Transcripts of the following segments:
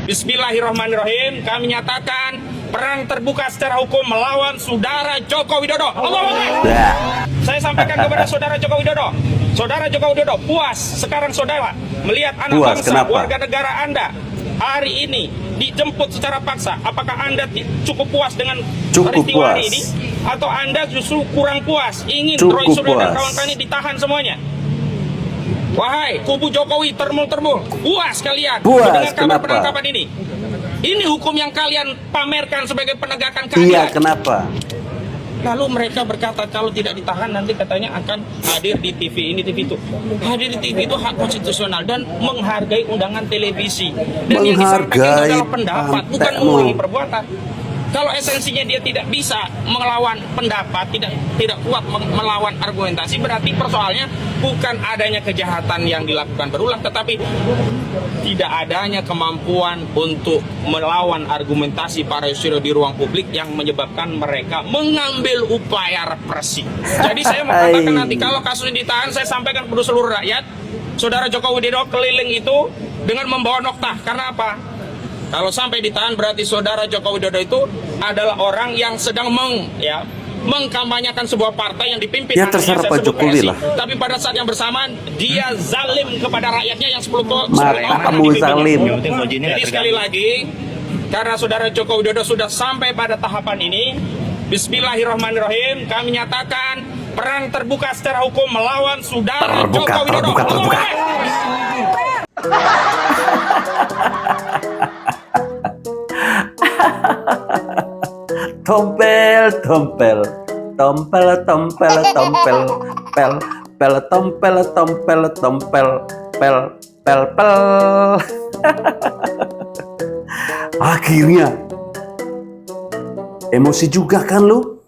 Bismillahirrahmanirrahim. Kami nyatakan perang terbuka secara hukum melawan saudara Joko Widodo. Allahu Akbar. Saya sampaikan kepada saudara Joko Widodo. Saudara Joko Widodo, puas sekarang saudara melihat anak bangsa, warga negara Anda hari ini dijemput secara paksa. Apakah Anda cukup puas dengan peristiwa ini? Atau Anda justru kurang puas, ingin Roy Suryo dan kawan-kawan ini ditahan semuanya? Wahai kubu Jokowi termul-termul, puas kalian dengan kabar penangkapan ini? Ini hukum yang kalian pamerkan sebagai penegakan keadilan. Iya, kenapa? Lalu mereka berkata kalau tidak ditahan nanti katanya akan hadir di TV ini, TV itu. Hadir di TV itu hak konstitusional dan menghargai undangan televisi. Dan yang disampaikan adalah pendapat, bukan mengulangi perbuatan. Kalau esensinya dia tidak bisa melawan pendapat, tidak kuat melawan argumentasi, berarti persoalannya bukan adanya kejahatan yang dilakukan berulang, tetapi tidak adanya kemampuan untuk melawan argumentasi para Yusril di ruang publik yang menyebabkan mereka mengambil upaya represi. Jadi saya mengatakan nanti kalau kasus ini ditahan, saya sampaikan kepada seluruh rakyat, saudara Joko Widodo keliling itu dengan membawa noktah. Karena apa? Kalau sampai ditahan berarti saudara Joko Widodo itu adalah orang yang sedang mengkampanyekan sebuah partai yang dipimpin ya terserah Pak Jokowi lah. Tapi pada saat yang bersamaan dia zalim kepada rakyatnya yang 10 orang zalim. Jadi sekali lagi, karena saudara Joko Widodo sudah sampai pada tahapan ini, Bismillahirrahmanirrahim, kami nyatakan perang terbuka secara hukum melawan saudara Joko Widodo. Terbuka. Tompel, pel. Akhirnya emosi juga kan lu?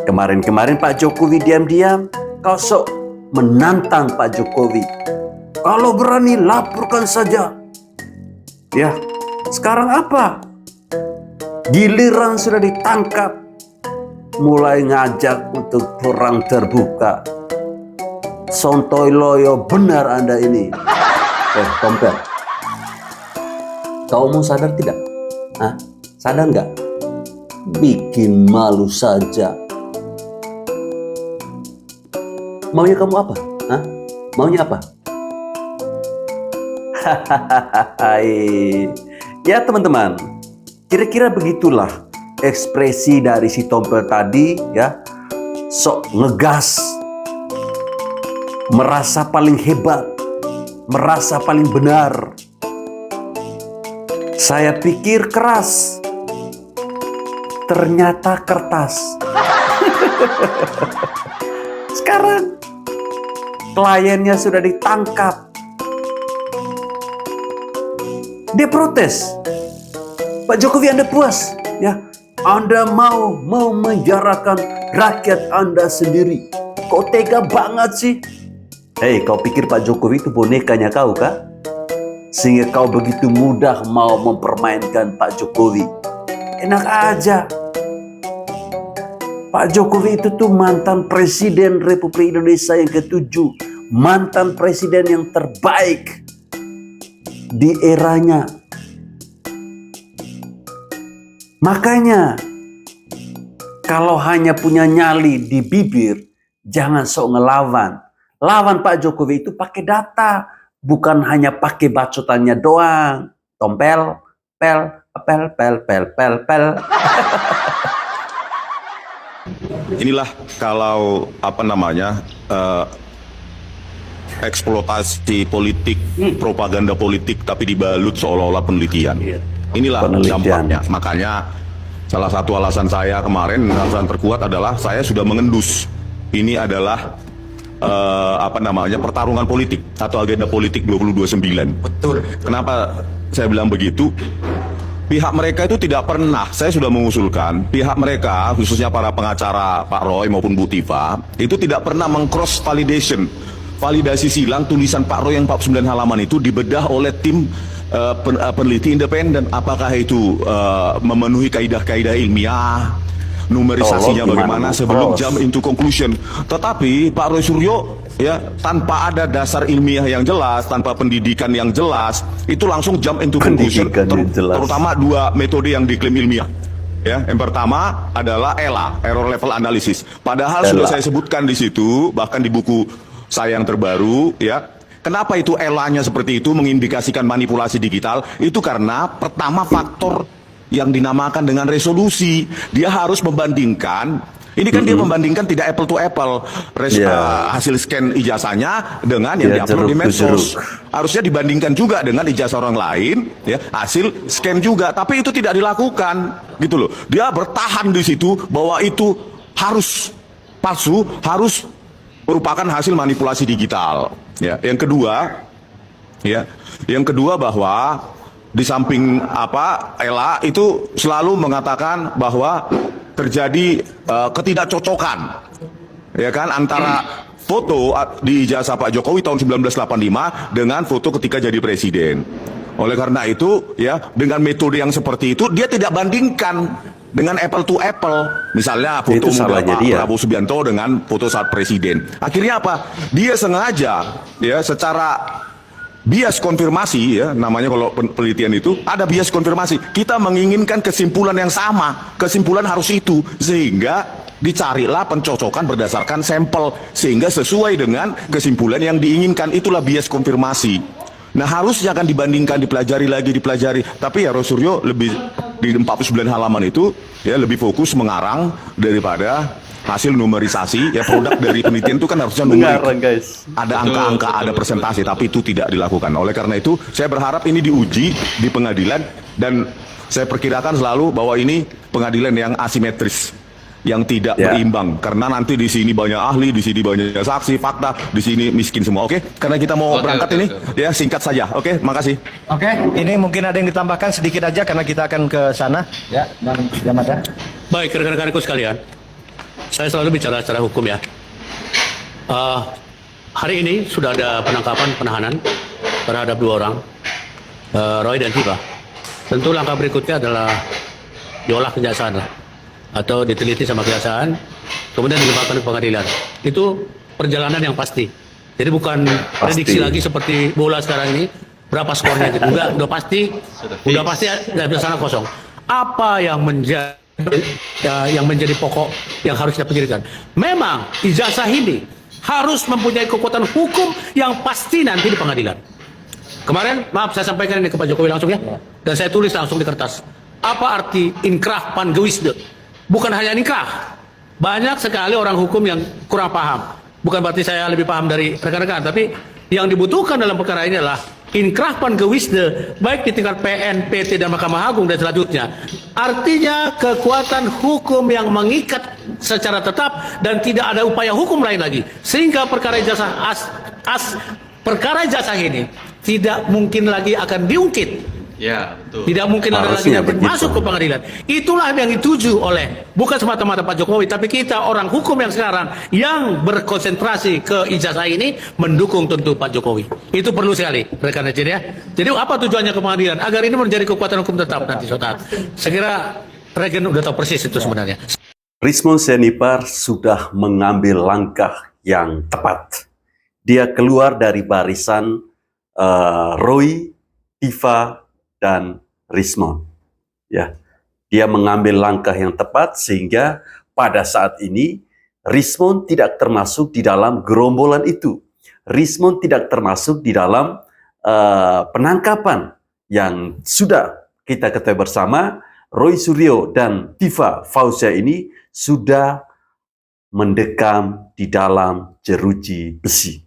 Kemarin Pak Jokowi diam-diam kau sok menantang Pak Jokowi. Kalau berani laporkan saja. Ya, sekarang apa? Giliran sudah ditangkap, mulai ngajak untuk perang terbuka. Sontoy loyo benar Anda ini. Tompel, kau mau sadar tidak? Hah? Sadar nggak? Bikin malu saja. Maunya kamu apa? Hah? Maunya apa? Ya teman-teman, kira-kira begitulah ekspresi dari si Tompel tadi ya. Sok ngegas, merasa paling hebat, merasa paling benar. Saya pikir keras, ternyata kertas. Sekarang kliennya sudah ditangkap. Dia protes. Pak Jokowi, Anda puas? Ya, Anda mau menjarakan rakyat Anda sendiri. Kok tega banget sih? Hei, kau pikir Pak Jokowi itu bonekanya kau kah? Sehingga kau begitu mudah mau mempermainkan Pak Jokowi. Enak aja. Pak Jokowi itu tuh mantan Presiden Republik Indonesia yang ke-7. Mantan Presiden yang terbaik di eranya. Makanya kalau hanya punya nyali di bibir, jangan sok ngelawan. Lawan Pak Jokowi itu pakai data, bukan hanya pakai bacotannya doang. Tompel, pel. Inilah kalau eksploitasi politik, propaganda politik, tapi dibalut seolah-olah penelitian. Inilah dampaknya. Makanya salah satu alasan saya kemarin, alasan terkuat adalah saya sudah mengendus. Ini adalah pertarungan politik atau agenda politik 2029. Betul. Kenapa saya bilang begitu? Pihak mereka itu tidak pernah, saya sudah mengusulkan, pihak mereka, khususnya para pengacara Pak Roy maupun Bu Tifa, itu tidak pernah meng-cross validasi silang tulisan Pak Roy yang 49 halaman itu dibedah oleh tim peneliti independen. Apakah itu memenuhi kaidah-kaidah ilmiah, numerisasinya Tolong bagaimana gimana, sebelum Bos? jump into conclusion. Tetapi Pak Roy Suryo ya tanpa ada dasar ilmiah yang jelas, tanpa pendidikan yang jelas, itu langsung jump into conclusion, Pendidikan yang jelas. terutama dua metode yang diklaim ilmiah. Ya, yang pertama adalah ELA, Error Level Analysis. Padahal sudah ELA. saya sebutkan di situ, bahkan di buku saya yang terbaru, ya. Kenapa itu ELA-nya seperti itu mengindikasikan manipulasi digital? Itu karena pertama faktor yang dinamakan dengan resolusi. Dia harus membandingkan, ini kan dia membandingkan tidak apple to apple, hasil scan ijazahnya dengan yang Ya, diupload di jeruk to medsos. jeruk. Harusnya dibandingkan juga dengan ijazah orang lain, ya, hasil scan juga. Tapi itu tidak dilakukan, gitu loh. Dia bertahan di situ bahwa itu harus palsu, harus merupakan hasil manipulasi digital. Ya, yang kedua bahwa di samping ELA itu selalu mengatakan bahwa terjadi ketidakcocokan, ya kan, antara foto di ijazah Pak Jokowi tahun 1985 dengan foto ketika jadi presiden. Oleh karena itu, ya, dengan metode yang seperti itu dia tidak bandingkan dengan apple to apple. Misalnya foto Itu salahnya Pak dia. Prabowo Subianto dengan foto saat presiden. Akhirnya apa? Dia sengaja, ya, secara bias konfirmasi, ya, namanya kalau penelitian itu ada bias konfirmasi. Kita menginginkan kesimpulan yang sama, kesimpulan harus itu, sehingga dicarilah pencocokan berdasarkan sampel sehingga sesuai dengan kesimpulan yang diinginkan. Itulah bias konfirmasi. Nah, harusnya akan dibandingkan, dipelajari lagi, tapi ya Roy Suryo lebih di 49 halaman itu ya lebih fokus mengarang daripada hasil numerisasi. Ya, produk dari penelitian itu kan harusnya numerik. Mengarang, guys. Ada angka-angka, ada persentase, tapi itu tidak dilakukan. Oleh karena itu, saya berharap ini diuji di pengadilan, dan saya perkirakan selalu bahwa ini pengadilan yang asimetris, yang tidak Ya. berimbang. Karena nanti di sini banyak ahli, di sini banyak saksi, fakta, di sini miskin semua. Oke? Karena kita mau berangkat ini, ya singkat saja. Oke, makasih. Oke, ini mungkin ada yang ditambahkan sedikit aja karena kita akan ke sana. Ya, Bang Jamada. Baik, rekan-rekanku sekalian, saya selalu bicara secara hukum ya. Hari ini sudah ada penahanan terhadap dua orang, Roy dan Tifa. Tentu langkah berikutnya adalah diolah kejaksaan lah, atau diteliti sama kejaksaan, kemudian dilimpahkan ke pengadilan. Itu perjalanan yang pasti. Jadi bukan prediksi lagi seperti bola sekarang ini, berapa skornya gitu. Enggak, udah pasti nggak bisa sana kosong. Apa yang menjadi pokok yang harus kita pikirkan? Memang ijazah ini harus mempunyai kekuatan hukum yang pasti nanti di pengadilan. Kemarin, maaf saya sampaikan ini ke Pak Jokowi langsung ya, dan saya tulis langsung di kertas. Apa arti inkrah pan gewisde? Bukan hanya inkrah, banyak sekali orang hukum yang kurang paham. Bukan berarti saya lebih paham dari rekan-rekan, tapi yang dibutuhkan dalam perkara ini adalah inkrah pan gewisde, baik di tingkat PN, PT, dan Mahkamah Agung dan selanjutnya. Artinya kekuatan hukum yang mengikat secara tetap dan tidak ada upaya hukum lain lagi. Sehingga perkara ijazah perkara ijazah ini tidak mungkin lagi akan diungkit. Ya, betul. Tidak mungkin ada lagi Harusnya yang begitu. masuk ke pengadilan. Itulah yang dituju oleh bukan semata-mata Pak Jokowi, tapi kita orang hukum yang sekarang yang berkonsentrasi ke ijazah ini mendukung tentu Pak Jokowi. Itu perlu sekali, rekan rekan ya. Jadi apa tujuannya ke pengadilan? Agar ini menjadi kekuatan hukum tetap nanti suatu saat. Saya kira Regen udah tahu persis itu sebenarnya. Rismon Senipar sudah mengambil langkah yang tepat. Dia keluar dari barisan Roy, Tifa, dan Rismon. Ya, dia mengambil langkah yang tepat sehingga pada saat ini Rismon tidak termasuk di dalam gerombolan itu. Rismon tidak termasuk di dalam penangkapan yang sudah kita ketahui bersama. Roy Suryo dan Tifa Fauzia ini sudah mendekam di dalam jeruji besi.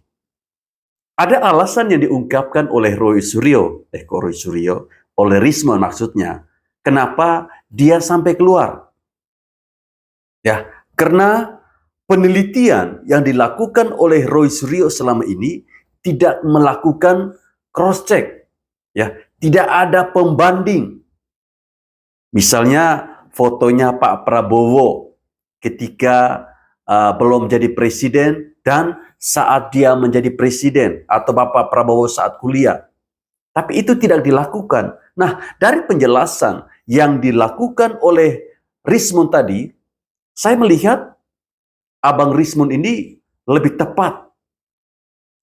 Ada alasan yang diungkapkan oleh Roy Suryo, oleh Rismon maksudnya, kenapa dia sampai keluar. Ya, karena penelitian yang dilakukan oleh Roy Suryo selama ini tidak melakukan cross check, ya, tidak ada pembanding. Misalnya fotonya Pak Prabowo ketika belum jadi presiden dan saat dia menjadi presiden, atau Bapak Prabowo saat kuliah. Tapi itu tidak dilakukan. Nah, dari penjelasan yang dilakukan oleh Rismon tadi, Saya melihat Abang Rismond ini lebih tepat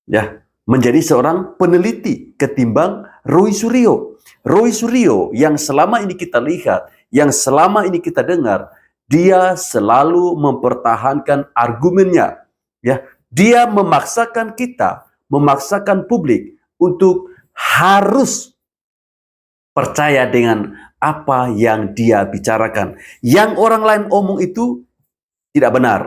ya menjadi seorang peneliti ketimbang Roy Suryo. Roy Suryo yang selama ini kita lihat, yang selama ini kita dengar, dia selalu mempertahankan argumennya. Ya, dia memaksakan kita, memaksakan publik untuk harus percaya dengan apa yang dia bicarakan. Yang orang lain omong itu tidak benar.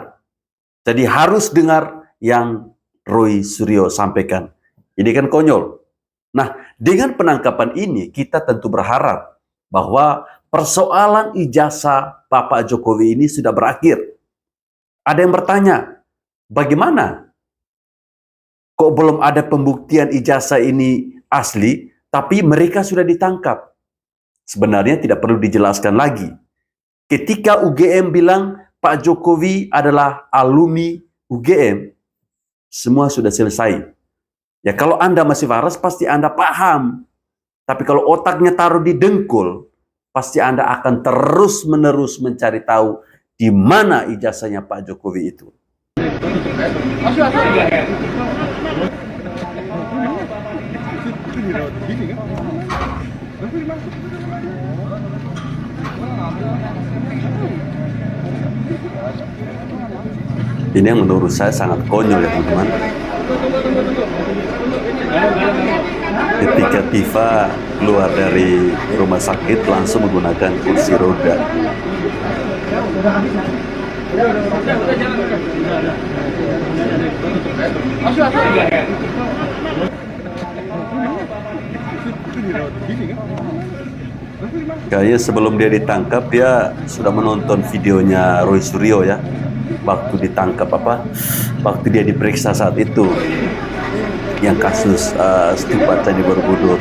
Jadi harus dengar yang Roy Suryo sampaikan. Ini kan konyol. Nah, dengan penangkapan ini kita tentu berharap bahwa persoalan ijazah Bapak Jokowi ini sudah berakhir. Ada yang bertanya, bagaimana? Kok belum ada pembuktian ijazah ini asli, tapi mereka sudah ditangkap? Sebenarnya tidak perlu dijelaskan lagi. Ketika UGM bilang Pak Jokowi adalah alumni UGM, semua sudah selesai. Ya kalau Anda masih waras, pasti Anda paham. Tapi kalau otaknya taruh di dengkul, pasti Anda akan terus-menerus mencari tahu di mana ijazahnya Pak Jokowi itu. Ini yang menurut saya sangat konyol ya teman-teman. Ketika Tifa keluar dari rumah sakit langsung menggunakan kursi roda. Kayaknya sebelum dia ditangkap dia sudah menonton videonya Roy Suryo ya. Waktu ditangkap waktu dia diperiksa saat itu yang kasus stupa Candi Borobudur.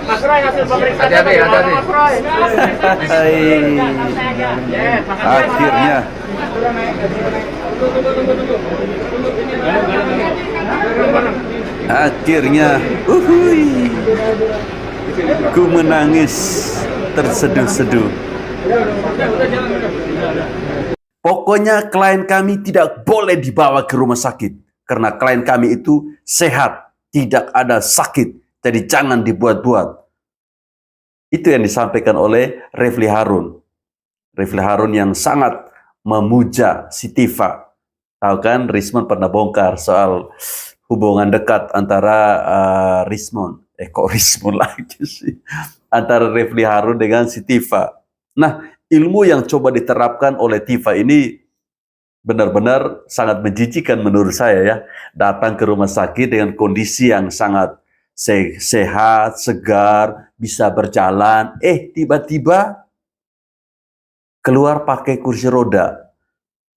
Mas Roy hasil pemeriksaan Mas Roy. Akhirnya ku menangis terseduh-seduh. Pokoknya klien kami tidak boleh dibawa ke rumah sakit karena klien kami itu sehat, tidak ada sakit. Jadi jangan dibuat-buat. Itu yang disampaikan oleh Refli Harun. Refli Harun yang sangat memuja si Tifa. Tahu kan Rismond pernah bongkar soal hubungan dekat antara Rismond. Kok Rismond lagi sih? Antara Refli Harun dengan si Tifa. Nah, ilmu yang coba diterapkan oleh Tifa ini benar-benar sangat menjijikan menurut saya ya. Datang ke rumah sakit dengan kondisi yang sangat sehat, segar, bisa berjalan. Tiba-tiba keluar pakai kursi roda.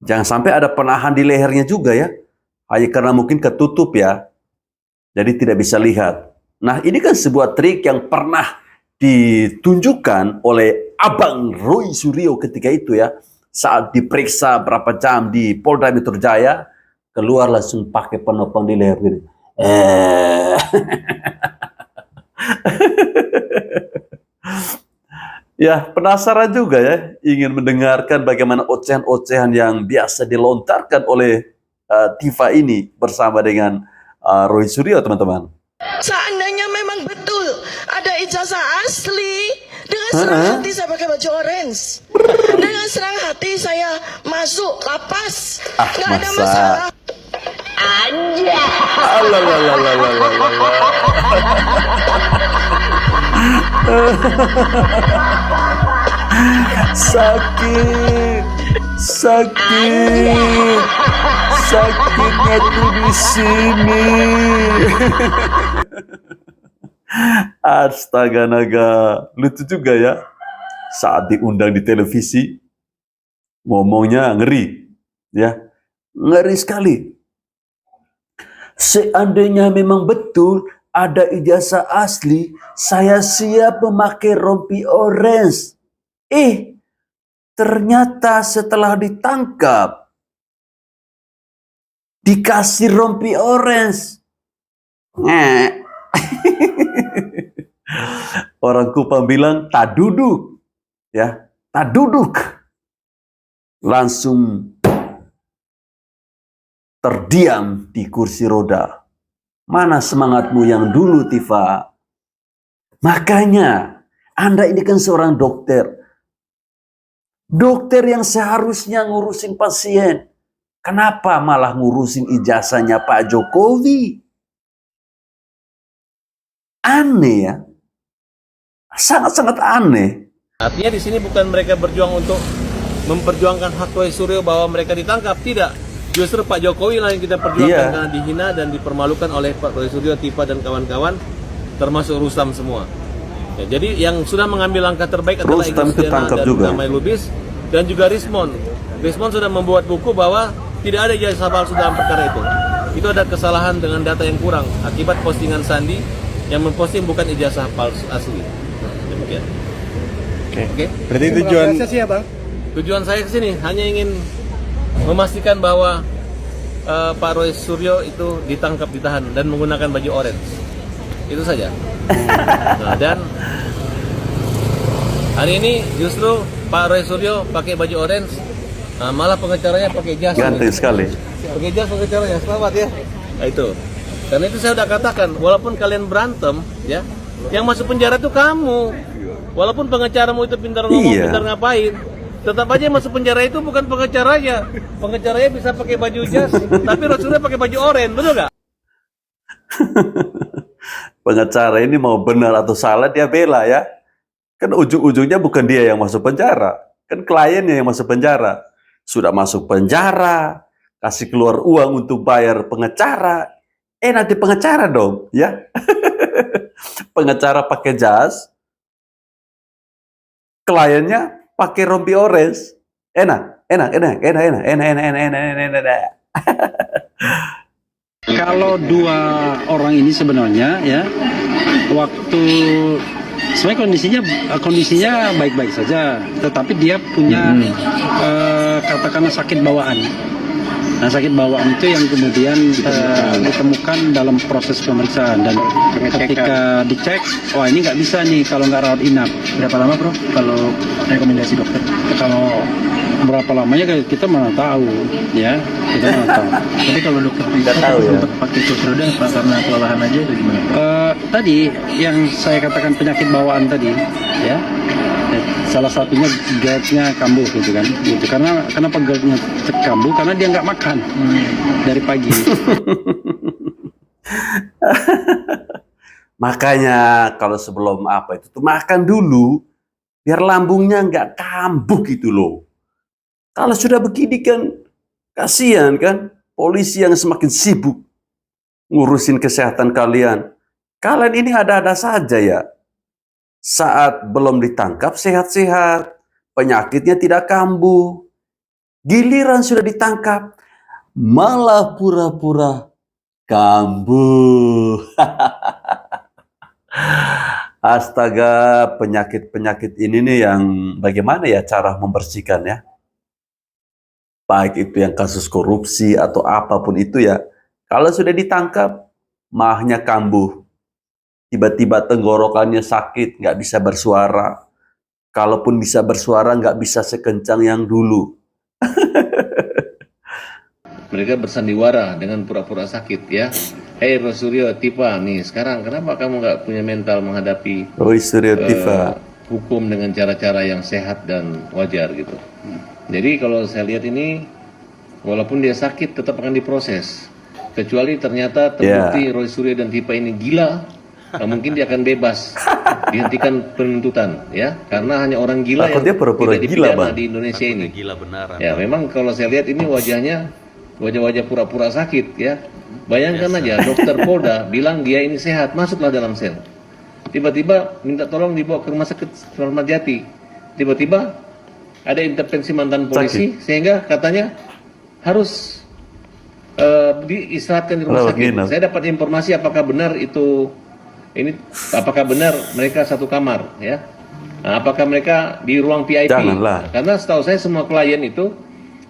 Jangan sampai ada penahan di lehernya juga ya. Hanya karena mungkin ketutup ya. Jadi tidak bisa lihat. Nah ini kan sebuah trik yang pernah ditunjukkan oleh Abang Roy Suryo ketika itu ya. Saat diperiksa berapa jam di Polda Metro Jaya, keluar langsung pakai penopang di leher gini. Ya, penasaran juga ya, ingin mendengarkan bagaimana ocehan-ocehan yang biasa dilontarkan oleh Tifa ini bersama dengan Roy Suryo, teman-teman. Seandainya memang betul ada ijazah asli, dengan senang hati saya pakai baju orange. Dengan senang hati saya masuk lapas. Nggak ada masalah. Aja. Sakitnya tuh di sini. Astaga naga, lucu juga ya. Saat diundang di televisi, ngomongnya ngeri, ya, ngeri sekali. Seandainya memang betul ada ijazah asli, saya siap memakai rompi orange. ternyata setelah ditangkap dikasih rompi orange. Orang Kupang bilang tak duduk, ya, tak duduk, langsung terdiam di kursi roda. Mana semangatmu yang dulu, Tifa? Makanya Anda ini kan seorang dokter, dokter yang seharusnya ngurusin pasien. Kenapa malah ngurusin ijazahnya Pak Jokowi? Aneh ya. Sangat-sangat aneh. Artinya di sini bukan mereka berjuang untuk memperjuangkan hak Roy Suryo bahwa mereka ditangkap, tidak. Justru Pak Jokowi lah yang kita perjuangkan karena dihina dan dipermalukan oleh Pak Roy Suryo, Tifa dan kawan-kawan, termasuk Rustam semua. Ya, jadi yang sudah mengambil langkah terbaik adalah Rustam ketangkap dan juga. Damai Lubis dan juga Rismon. Rismon sudah membuat buku bahwa tidak ada ijazah palsu dalam perkara itu. Itu ada kesalahan dengan data yang kurang akibat postingan Sandi yang memposting bukan ijazah palsu asli. Demikian. Oke. Berarti tujuan Tujuan saya ke sini hanya ingin memastikan bahwa Pak Roy Suryo itu ditangkap, ditahan dan menggunakan baju orange. Itu saja. Nah, dan hari ini justru Pak Roy Suryo pakai baju orange, malah pengacaranya pakai jas. Ganteng sekali. Pakai jas pengacaranya, selamat ya. Nah, itu. Karena itu saya udah katakan, walaupun kalian berantem, ya, yang masuk penjara itu kamu. Walaupun pengacaramu itu pintar ngomong, pintar ngapain, tetap aja yang masuk penjara itu bukan pengacaranya. Pengacaranya bisa pakai baju jas, tapi Rasulullah pakai baju oranye, betul nggak? Pengacara ini mau benar atau salah dia bela ya. Kan ujung-ujungnya bukan dia yang masuk penjara, kan kliennya yang masuk penjara. Sudah masuk penjara, kasih keluar uang untuk bayar pengacara. Nanti pengacara dong, ya. Pengacara pakai jas, kliennya pakai rompi orange. Enak. Kalau dua orang ini sebenarnya ya waktu sebenarnya kondisinya baik-baik saja, tetapi dia punya katakanlah sakit bawaan. Nah, sakit bawaan itu yang kemudian ditemukan dalam proses pemeriksaan dan ketika dicek, wah ini nggak bisa nih kalau nggak rawat inap. Berapa lama bro kalau rekomendasi dokter? Kalau berapa lamanya kita mana tahu, ya kita mana tahu. Tapi kalau dokter tidak tahu ya. Untuk pakai kursi roda karena kelelahan aja itu gimana? Tadi yang saya katakan penyakit bawaan tadi, ya. Salah satunya GERD-nya kambuh gitu kan. Gitu. Karena kenapa GERD-nya kambuh? Karena dia nggak makan dari pagi. Makanya kalau sebelum apa itu tuh makan dulu biar lambungnya nggak kambuh gitu loh. Kalau sudah begini kan kasihan kan polisi yang semakin sibuk ngurusin kesehatan kalian. Kalian ini ada-ada saja ya. Saat belum ditangkap sehat-sehat, penyakitnya tidak kambuh. Giliran sudah ditangkap, malah pura-pura kambuh. Astaga, penyakit-penyakit ini nih yang bagaimana ya cara membersihkan ya. Baik itu yang kasus korupsi atau apapun itu ya. Kalau sudah ditangkap, mahnya kambuh. Tiba-tiba tenggorokannya sakit, nggak bisa bersuara. Kalaupun bisa bersuara, nggak bisa sekencang yang dulu. Mereka bersandiwara dengan pura-pura sakit, ya. Hei Roy Suryo, Tifa, nih sekarang kenapa kamu nggak punya mental menghadapi Roy Suryo, Tifa. hukum dengan cara-cara yang sehat dan wajar gitu. Jadi kalau saya lihat ini, walaupun dia sakit tetap akan diproses. Kecuali ternyata terbukti Roy Suryo dan Tifa ini gila, mungkin dia akan bebas, dihentikan penuntutan, ya. Karena hanya orang gila yang dia pura-pura tidak gila, dipidana Bang. di Indonesia ini. Gila benaran. Ya, memang kalau saya lihat ini wajahnya wajah-wajah pura-pura sakit, ya. Bayangkan aja dokter Polda bilang dia ini sehat, masuklah dalam sel. Tiba-tiba minta tolong dibawa ke rumah sakit Kramat Jati. Tiba-tiba ada intervensi mantan polisi sehingga katanya harus diistirahatkan di rumah sakit. Saya dapat informasi apakah benar itu ini, apakah benar mereka satu kamar, ya. Nah, apakah mereka di ruang VIP? Janganlah. Karena setahu saya semua klien itu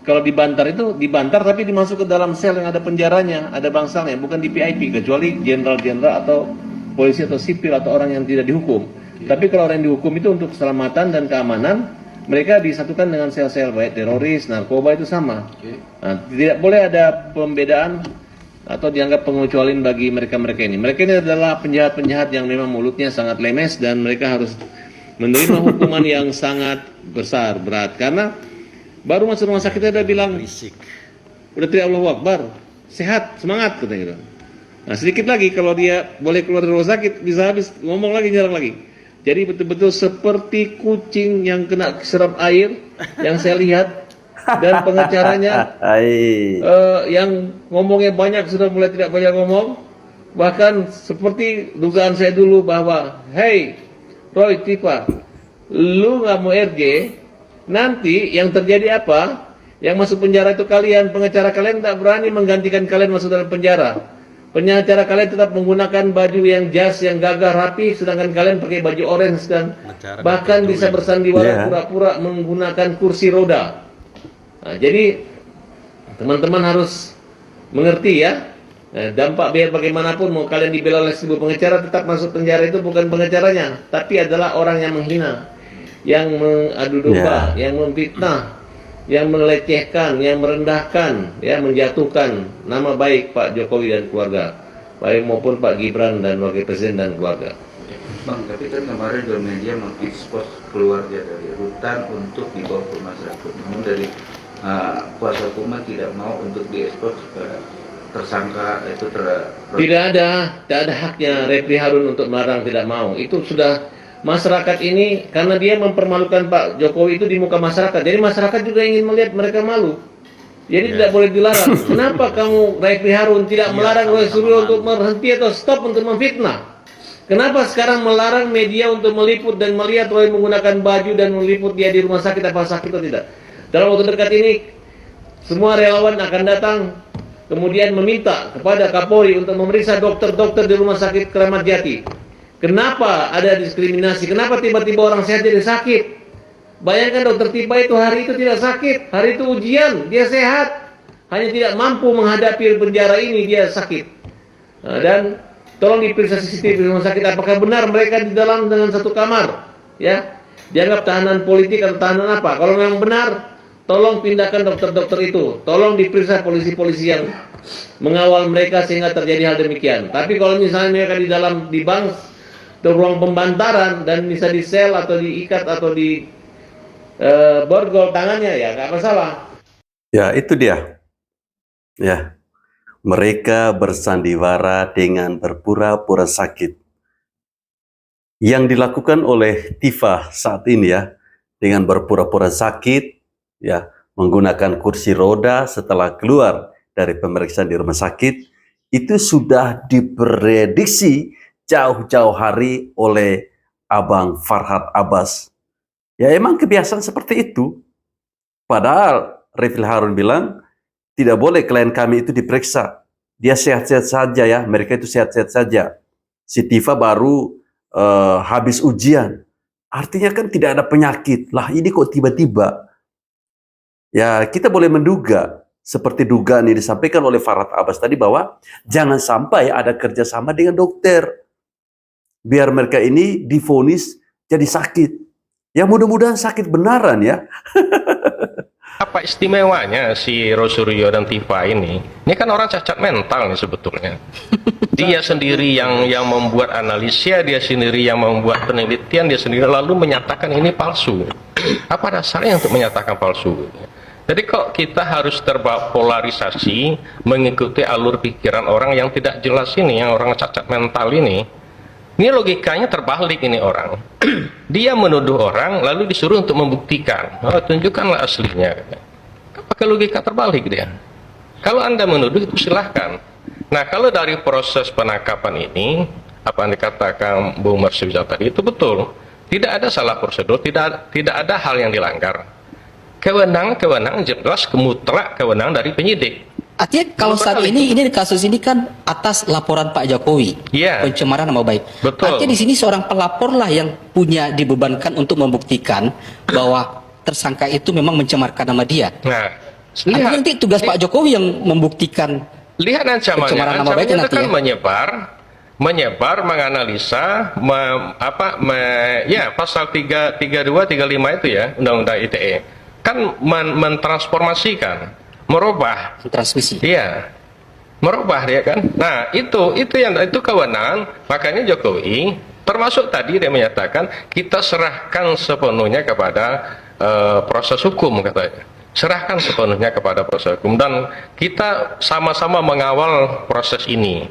kalau dibantar tapi dimasuk ke dalam sel yang ada penjaranya, ada bangsalnya, bukan di VIP, kecuali jenderal-jenderal atau polisi atau sipil atau orang yang tidak dihukum. Tapi kalau orang yang dihukum itu untuk keselamatan dan keamanan, mereka disatukan dengan sel-sel baik teroris, narkoba itu sama. Nah, tidak boleh ada pembedaan atau dianggap pengecualian bagi mereka-mereka ini. Mereka ini adalah penjahat-penjahat yang memang mulutnya sangat lemes dan mereka harus menerima hukuman yang sangat besar, berat. Karena baru masuk rumah sakit udah bilang, udah teriak Allahu Akbar, sehat, semangat katanya gitu. Nah sedikit lagi kalau dia boleh keluar dari rumah sakit bisa habis ngomong lagi, jarang lagi. Jadi betul-betul seperti kucing yang kena serap air yang saya lihat, dan pengacaranya yang ngomongnya banyak sudah mulai tidak banyak ngomong, bahkan seperti dugaan saya dulu bahwa hey Roy Tifa, lu nggak mau RJ, nanti yang terjadi apa? Yang masuk penjara itu kalian, pengacara kalian tak berani menggantikan kalian masuk dalam penjara. Pengacara kalian tetap menggunakan baju yang jas, yang gagah rapi, sedangkan kalian pakai baju orange dan bahkan bisa bersandiwara pura-pura menggunakan kursi roda. Nah, jadi teman-teman harus mengerti ya, dampak biar bagaimanapun mau kalian dibela oleh sebuah pengacara, tetap masuk penjara itu bukan pengacaranya, tapi adalah orang yang menghina, yang mengadu domba, yang memfitnah, yang melecehkan, yang merendahkan, ya menjatuhkan nama baik Pak Jokowi dan keluarga, baik maupun Pak Gibran dan Wakil Presiden dan keluarga. Bang, tapi kan kemarin juga media mengekspos keluarga dari rutan untuk dibawa ke rumah sakit. Namun dari kuasa hukum tidak mau untuk diekspos ke tersangka itu tidak ada haknya Refli Harun untuk melarang, tidak mau. Itu sudah masyarakat ini, karena dia mempermalukan Pak Jokowi itu di muka masyarakat. Jadi masyarakat juga ingin melihat mereka malu. Jadi tidak boleh dilarang. Kenapa kamu Refli Harun tidak melarang Roy Suryo untuk berhenti atau stop untuk memfitnah? Kenapa sekarang melarang media untuk meliput dan melihat Roy menggunakan baju dan meliput dia di rumah sakit, apa sakit atau tidak? Dalam waktu dekat ini semua relawan akan datang kemudian meminta kepada Kapolri untuk memeriksa dokter-dokter di rumah sakit Kramat Jati. Kenapa ada diskriminasi? Kenapa tiba-tiba orang sehat jadi sakit? Bayangkan dokter Tipa itu hari itu tidak sakit, hari itu ujian, dia sehat, hanya tidak mampu menghadapi penjara ini, dia sakit. Nah, dan tolong diperiksa CCTV di rumah sakit, apakah benar mereka di dalam dengan satu kamar, ya? Dianggap tahanan politik atau tahanan apa? Kalau memang benar, tolong pindahkan dokter-dokter itu, tolong diperiksa polisi-polisi yang mengawal mereka sehingga terjadi hal demikian. Tapi kalau misalnya mereka di dalam di bank, ke ruang pembantaran dan bisa di sel atau diikat atau di borgol tangannya, ya nggak masalah. Ya itu dia. Ya, mereka bersandiwara dengan berpura-pura sakit. Yang dilakukan oleh Tifa saat ini ya, dengan berpura-pura sakit, ya menggunakan kursi roda setelah keluar dari pemeriksaan di rumah sakit, itu sudah diprediksi jauh-jauh hari oleh Abang Farhad Abbas. Ya emang kebiasaan seperti itu. Padahal Refli Harun bilang, tidak boleh klien kami itu diperiksa. Dia sehat-sehat saja ya, mereka itu sehat-sehat saja. Si Tifa baru habis ujian. Artinya kan tidak ada penyakit. Lah ini kok tiba-tiba? Ya kita boleh menduga, seperti dugaan yang disampaikan oleh Farhad Abbas tadi bahwa jangan sampai ada kerjasama dengan dokter. Biar mereka ini divonis jadi sakit. Ya mudah-mudahan sakit benaran ya. Apa istimewanya si Roy Suryo dan Tifa ini? Ini kan orang cacat mental nih sebetulnya. Dia sendiri yang membuat analisnya, dia sendiri yang membuat penelitian, dia sendiri lalu menyatakan ini palsu. Apa dasarnya untuk menyatakan palsu? Jadi kok kita harus terbawa polarisasi mengikuti alur pikiran orang yang tidak jelas ini, yang orang cacat mental ini. Ini logikanya terbalik ini orang. Dia menuduh orang lalu disuruh untuk membuktikan. Oh, tunjukkanlah aslinya. Pakai logika terbalik dia. Kalau Anda menuduh itu silahkan. Nah kalau dari proses penangkapan ini, apa yang dikatakan Bu Mersiwijal tadi itu betul. Tidak ada salah prosedur, tidak ada hal yang dilanggar. Kewenangan jelas mutlak kewenangan dari penyidik. Artinya kalau saat ini kasus ini kan atas laporan Pak Jokowi, pencemaran nama baik. Betul. Artinya di sini seorang pelapor lah yang punya dibebankan untuk membuktikan bahwa tersangka itu memang mencemarkan nama dia. Nah, artinya nanti tugas Pak Jokowi yang membuktikan. Lihat ancamannya. Pencemaran nama baik Ancamannya itu nanti kan ya. menyebar, menganalisa, pasal 332, 35 itu ya, Undang-Undang ITE kan mentransformasikan, merubah transmisi. Iya, merubah dia kan. Nah itu kewenangan. Makanya Jokowi termasuk tadi dia menyatakan kita serahkan sepenuhnya kepada proses hukum, katanya. Serahkan sepenuhnya kepada proses hukum dan kita sama-sama mengawal proses ini.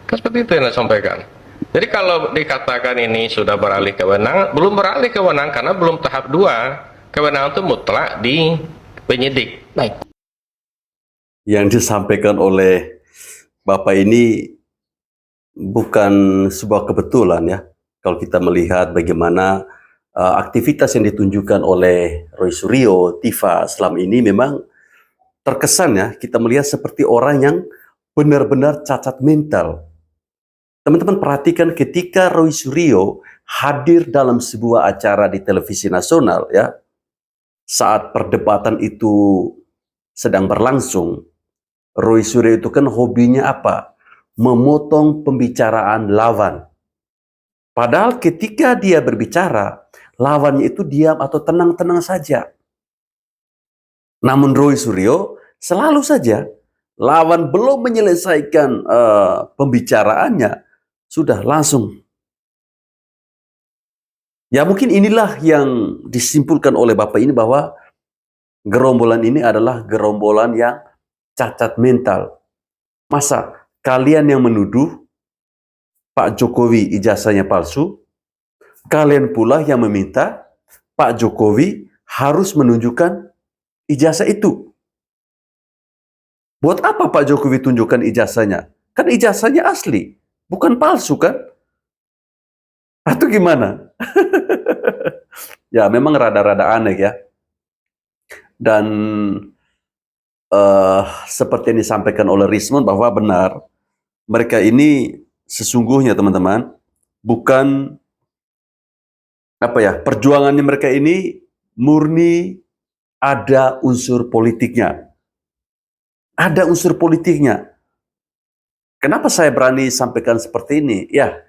Kan seperti itu yang saya sampaikan. Jadi kalau dikatakan ini sudah beralih kewenangan, belum beralih kewenangan karena belum tahap 2. Kewenangan itu mutlak di penyidik. Baik. Yang disampaikan oleh Bapak ini bukan sebuah kebetulan ya. Kalau kita melihat bagaimana aktivitas yang ditunjukkan oleh Roy Suryo, Tifa selama ini memang terkesan ya, kita melihat seperti orang yang benar-benar cacat mental. Teman-teman perhatikan ketika Roy Suryo hadir dalam sebuah acara di televisi nasional ya, saat perdebatan itu sedang berlangsung, Roy Suryo itu kan hobinya apa? Memotong pembicaraan lawan. Padahal ketika dia berbicara, lawannya itu diam atau tenang-tenang saja. Namun Roy Suryo selalu saja, lawan belum menyelesaikan pembicaraannya, sudah langsung. Ya mungkin inilah yang disimpulkan oleh Bapak ini bahwa gerombolan ini adalah gerombolan yang cacat mental. Masa kalian yang menuduh Pak Jokowi ijazahnya palsu, kalian pula yang meminta Pak Jokowi harus menunjukkan ijazah itu. Buat apa Pak Jokowi tunjukkan ijazahnya? Kan ijazahnya asli, bukan palsu kan? Atau gimana? Ya memang rada-rada aneh ya. Dan seperti yang disampaikan oleh Rismond bahwa benar, mereka ini sesungguhnya teman-teman bukan perjuangannya mereka ini murni ada unsur politiknya. Ada unsur politiknya. Kenapa saya berani sampaikan seperti ini? Ya,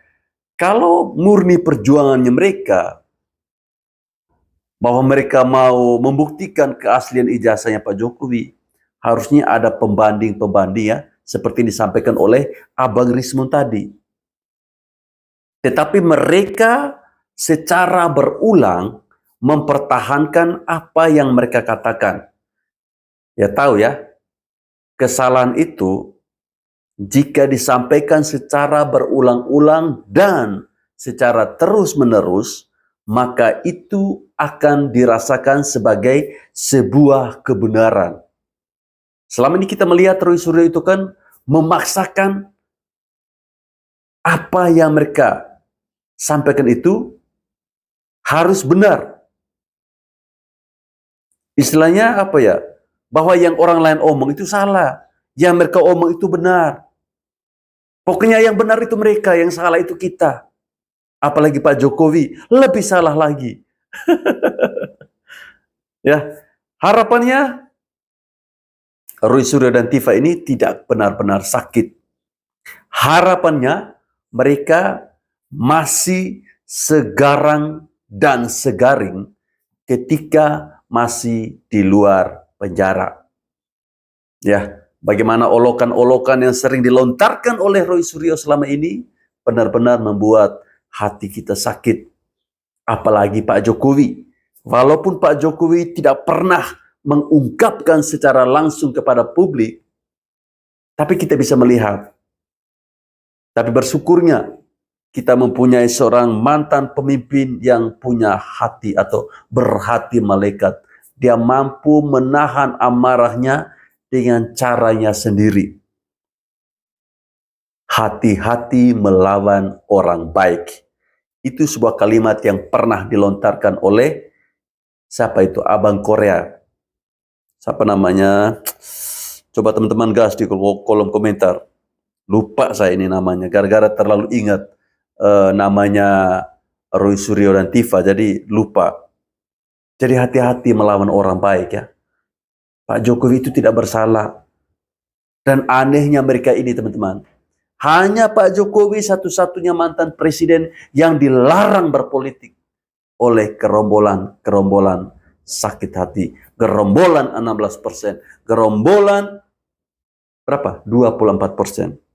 kalau murni perjuangannya mereka, bahwa mereka mau membuktikan keaslian ijazahnya Pak Jokowi, harusnya ada pembanding-pembanding ya, seperti disampaikan oleh Abang Rismond tadi. Tetapi mereka secara berulang mempertahankan apa yang mereka katakan. Ya tahu ya, kesalahan itu jika disampaikan secara berulang-ulang dan secara terus-menerus, maka itu akan dirasakan sebagai sebuah kebenaran. Selama ini kita melihat Roy Suryo itu kan memaksakan apa yang mereka sampaikan itu harus benar. Istilahnya apa ya? Bahwa yang orang lain omong itu salah, yang mereka omong itu benar. Pokoknya yang benar itu mereka, yang salah itu kita. Apalagi Pak Jokowi, lebih salah lagi. Ya, harapannya Roy Suryo dan Tifa ini tidak benar-benar sakit. Harapannya mereka masih segarang dan segaring ketika masih di luar penjara. Ya, bagaimana olokan-olokan yang sering dilontarkan oleh Roy Suryo selama ini benar-benar membuat hati kita sakit. Apalagi Pak Jokowi. Walaupun Pak Jokowi tidak pernah mengungkapkan secara langsung kepada publik, tapi kita bisa melihat. Tapi bersyukurnya kita mempunyai seorang mantan pemimpin yang punya hati atau berhati malaikat. Dia mampu menahan amarahnya dengan caranya sendiri. Hati-hati melawan orang baik. Itu sebuah kalimat yang pernah dilontarkan oleh siapa itu? Abang Korea. Siapa namanya? Coba teman-teman gas di kolom komentar. Lupa saya ini namanya, gara-gara terlalu ingat namanya Roy Suryo dan Tifa, jadi lupa. Jadi hati-hati melawan orang baik ya. Pak Jokowi itu tidak bersalah. Dan anehnya mereka ini teman-teman, hanya Pak Jokowi satu-satunya mantan presiden yang dilarang berpolitik oleh gerombolan sakit hati. Gerombolan 16%, gerombolan berapa? 24%.